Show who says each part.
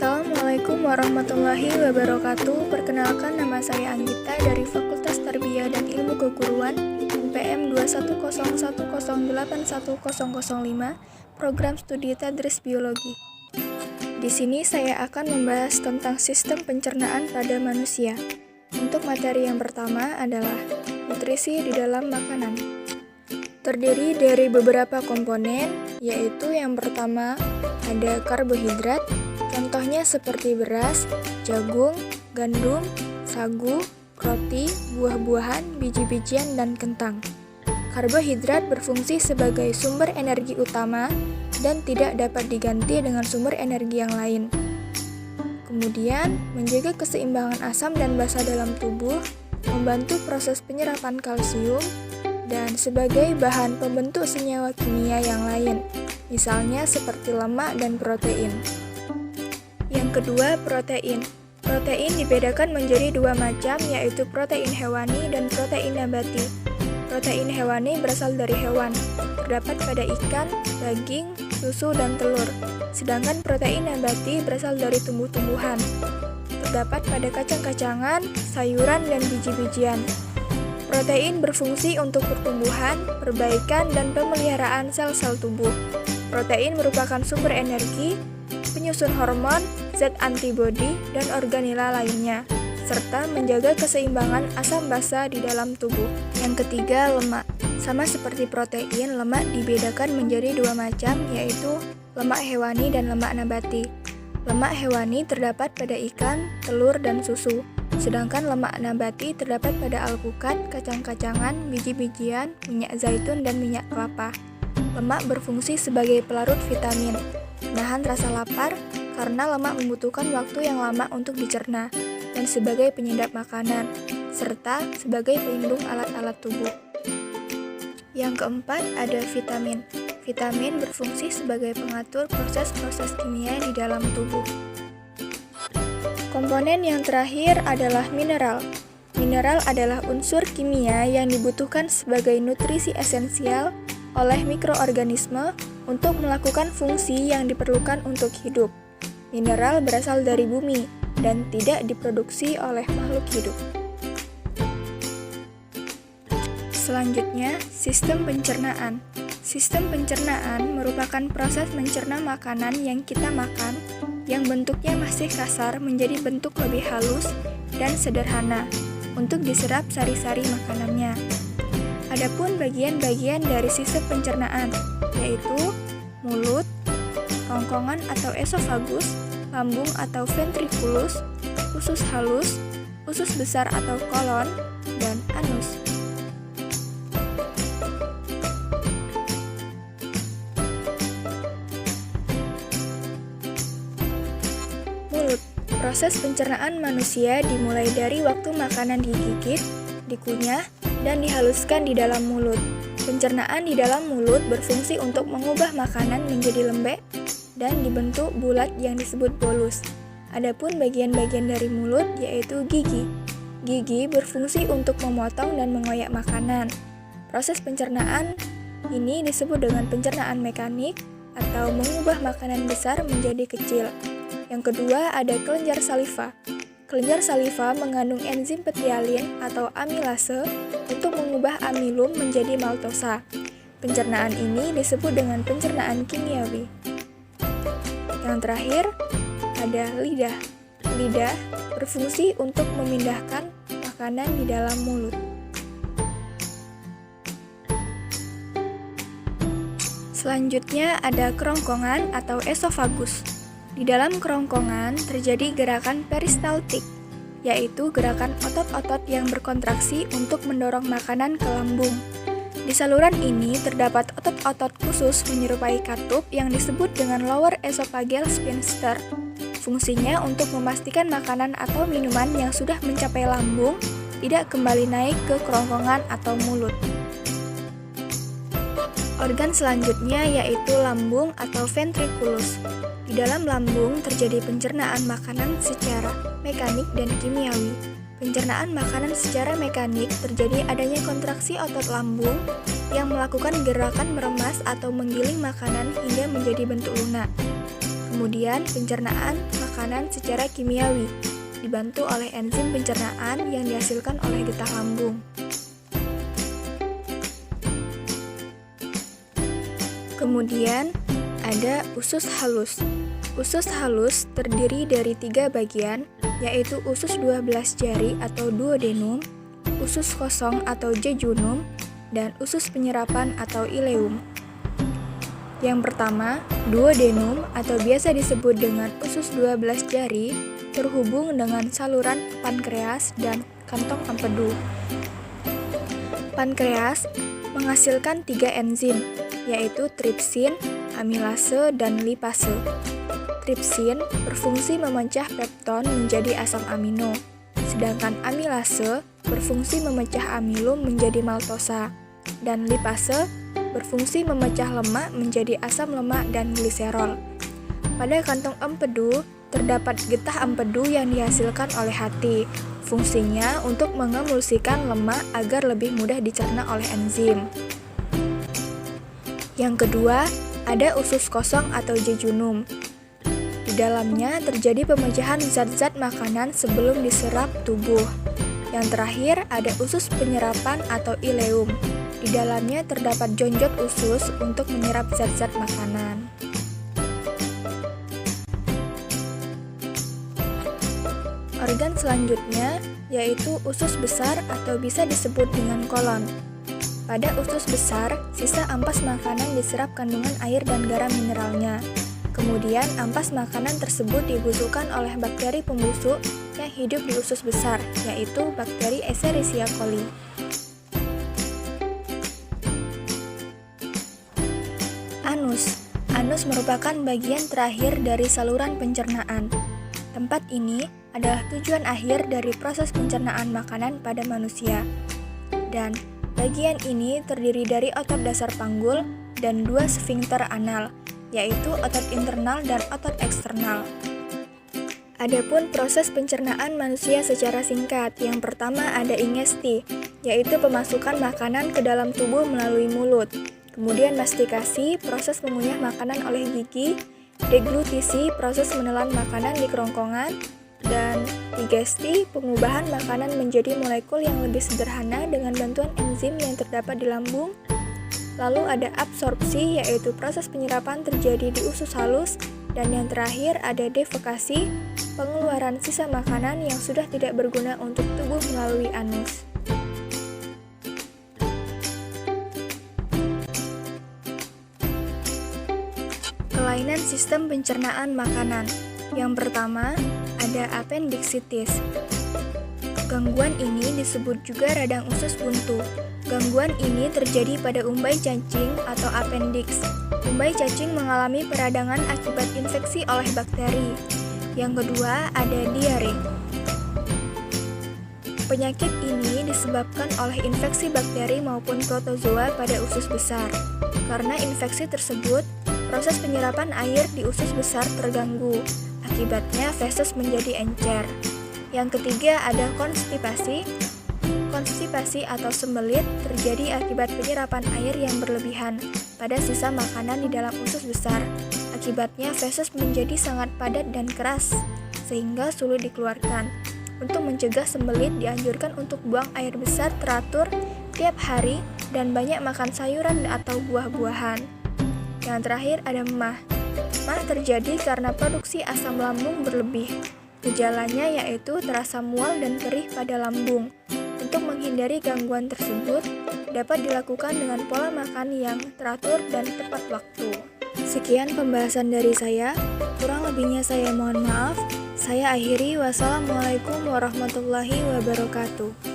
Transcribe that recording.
Speaker 1: Assalamualaikum warahmatullahi wabarakatuh. Perkenalkan, nama saya Anggita dari Fakultas Tarbiyah dan Ilmu Keguruan NPM 210108105, Program Studi Tadris Biologi. Di sini saya akan membahas tentang sistem pencernaan pada manusia. Untuk materi yang pertama adalah nutrisi di dalam makanan. Terdiri dari beberapa komponen, yaitu yang pertama ada karbohidrat. Contohnya seperti beras, jagung, gandum, sagu, roti, buah-buahan, biji-bijian, dan kentang. Karbohidrat berfungsi sebagai sumber energi utama dan tidak dapat diganti dengan sumber energi yang lain. Kemudian, menjaga keseimbangan asam dan basa dalam tubuh, membantu proses penyerapan kalsium, dan sebagai bahan pembentuk senyawa kimia yang lain, misalnya seperti lemak dan protein. Yang kedua, protein. Protein dibedakan menjadi dua macam, yaitu protein hewani dan protein nabati. Protein hewani berasal dari hewan, terdapat pada ikan, daging, susu, dan telur. Sedangkan protein nabati berasal dari tumbuh-tumbuhan, terdapat pada kacang-kacangan, sayuran, dan biji-bijian. Protein berfungsi untuk pertumbuhan, perbaikan, dan pemeliharaan sel-sel tubuh. Protein merupakan sumber energi, penyusun hormon, zat antibodi, dan organela lainnya, serta menjaga keseimbangan asam basa di dalam tubuh. Yang ketiga, lemak. Sama seperti protein, lemak dibedakan menjadi dua macam, yaitu lemak hewani dan lemak nabati. Lemak hewani terdapat pada ikan, telur, dan susu, sedangkan lemak nabati terdapat pada alpukat, kacang-kacangan, biji-bijian, minyak zaitun, dan minyak kelapa. Lemak berfungsi sebagai pelarut vitamin, menahan rasa lapar karena lemak membutuhkan waktu yang lama untuk dicerna, dan sebagai penyedap makanan, serta sebagai pelindung alat-alat tubuh. Yang keempat, ada vitamin. Vitamin berfungsi sebagai pengatur proses-proses kimia di dalam tubuh. Komponen yang terakhir adalah mineral. Mineral adalah unsur kimia yang dibutuhkan sebagai nutrisi esensial oleh mikroorganisme untuk melakukan fungsi yang diperlukan untuk hidup. Mineral berasal dari bumi dan tidak diproduksi oleh makhluk hidup. Selanjutnya, sistem pencernaan. Sistem pencernaan merupakan proses mencerna makanan yang kita makan yang bentuknya masih kasar menjadi bentuk lebih halus dan sederhana untuk diserap sari-sari makanannya. Adapun bagian-bagian dari sistem pencernaan, yaitu mulut, kerongkongan atau esofagus, lambung atau ventriculus, usus halus, usus besar atau kolon, dan anus. Mulut. Proses pencernaan manusia dimulai dari waktu makanan digigit, dikunyah, dan dihaluskan di dalam mulut. Pencernaan di dalam mulut berfungsi untuk mengubah makanan menjadi lembek dan dibentuk bulat yang disebut bolus. Adapun bagian-bagian dari mulut yaitu gigi. Gigi berfungsi untuk memotong dan mengoyak makanan. Proses pencernaan ini disebut dengan pencernaan mekanik atau mengubah makanan besar menjadi kecil. Yang kedua, ada kelenjar saliva. Kelenjar saliva mengandung enzim petialin atau amilase untuk mengubah amilum menjadi maltosa. Pencernaan ini disebut dengan pencernaan kimiawi. Yang terakhir, ada lidah. Lidah berfungsi untuk memindahkan makanan di dalam mulut. Selanjutnya ada kerongkongan atau esofagus. Di dalam kerongkongan terjadi gerakan peristaltik, yaitu gerakan otot-otot yang berkontraksi untuk mendorong makanan ke lambung. Di saluran ini terdapat otot-otot khusus menyerupai katup yang disebut dengan lower esophageal sphincter. Fungsinya untuk memastikan makanan atau minuman yang sudah mencapai lambung tidak kembali naik ke kerongkongan atau mulut. Organ selanjutnya yaitu lambung atau ventriculus. Di dalam lambung terjadi pencernaan makanan secara mekanik dan kimiawi. Pencernaan makanan secara mekanik terjadi adanya kontraksi otot lambung yang melakukan gerakan meremas atau menggiling makanan hingga menjadi bentuk lunak. Kemudian pencernaan makanan secara kimiawi, dibantu oleh enzim pencernaan yang dihasilkan oleh getah lambung. Kemudian ada usus halus. Usus halus terdiri dari 3 bagian, yaitu usus 12 jari atau duodenum, usus kosong atau jejunum, dan usus penyerapan atau ileum. Yang pertama, duodenum atau biasa disebut dengan usus 12 jari terhubung dengan saluran pankreas dan kantong empedu. Pankreas menghasilkan 3 enzim, yaitu tripsin, amilase, dan lipase. Tripsin berfungsi memecah pepton menjadi asam amino, sedangkan amilase berfungsi memecah amilum menjadi maltosa, dan lipase berfungsi memecah lemak menjadi asam lemak dan gliserol. Pada kantong empedu, terdapat getah empedu yang dihasilkan oleh hati. Fungsinya untuk mengemulsikan lemak agar lebih mudah dicerna oleh enzim. Yang kedua, ada usus kosong atau jejunum. Di dalamnya terjadi pemecahan zat-zat makanan sebelum diserap tubuh. Yang terakhir, ada usus penyerapan atau ileum. Di dalamnya terdapat jonjot usus untuk menyerap zat-zat makanan. Organ selanjutnya yaitu usus besar atau bisa disebut dengan kolon. Pada usus besar, sisa ampas makanan diserap kandungan air dan garam mineralnya. Kemudian, ampas makanan tersebut dibusukkan oleh bakteri pembusuk yang hidup di usus besar, yaitu bakteri Escherichia coli. Anus. Anus merupakan bagian terakhir dari saluran pencernaan. Tempat ini adalah tujuan akhir dari proses pencernaan makanan pada manusia. Dan bagian ini terdiri dari otot dasar panggul dan 2 sfinkter anal, yaitu otot internal dan otot eksternal. Adapun proses pencernaan manusia secara singkat, yang pertama ada ingesti, yaitu pemasukan makanan ke dalam tubuh melalui mulut. Kemudian mastikasi, proses mengunyah makanan oleh gigi, deglutisi, proses menelan makanan di kerongkongan, dan digesti, pengubahan makanan menjadi molekul yang lebih sederhana dengan bantuan enzim yang terdapat di lambung. Lalu ada absorpsi, yaitu proses penyerapan terjadi di usus halus, dan yang terakhir ada defekasi, pengeluaran sisa makanan yang sudah tidak berguna untuk tubuh melalui anus. Kelainan sistem pencernaan makanan. Yang pertama, ada apendiksitis. Gangguan ini disebut juga radang usus buntu. Gangguan ini terjadi pada umbai cacing atau appendix. Umbai cacing mengalami peradangan akibat infeksi oleh bakteri. Yang kedua, ada diare. Penyakit ini disebabkan oleh infeksi bakteri maupun protozoa pada usus besar. Karena infeksi tersebut, proses penyerapan air di usus besar terganggu. Akibatnya feses menjadi encer. Yang ketiga ada konstipasi. Konstipasi atau sembelit terjadi akibat penyerapan air yang berlebihan pada sisa makanan di dalam usus besar. Akibatnya feses menjadi sangat padat dan keras, sehingga sulit dikeluarkan. Untuk mencegah sembelit dianjurkan untuk buang air besar teratur tiap hari dan banyak makan sayuran atau buah-buahan. Yang terakhir ada MAH. MAH terjadi karena produksi asam lambung berlebih. Gejalanya yaitu terasa mual dan perih pada lambung. Untuk menghindari gangguan tersebut, dapat dilakukan dengan pola makan yang teratur dan tepat waktu. Sekian pembahasan dari saya, kurang lebihnya saya mohon maaf. Saya akhiri, wassalamualaikum warahmatullahi wabarakatuh.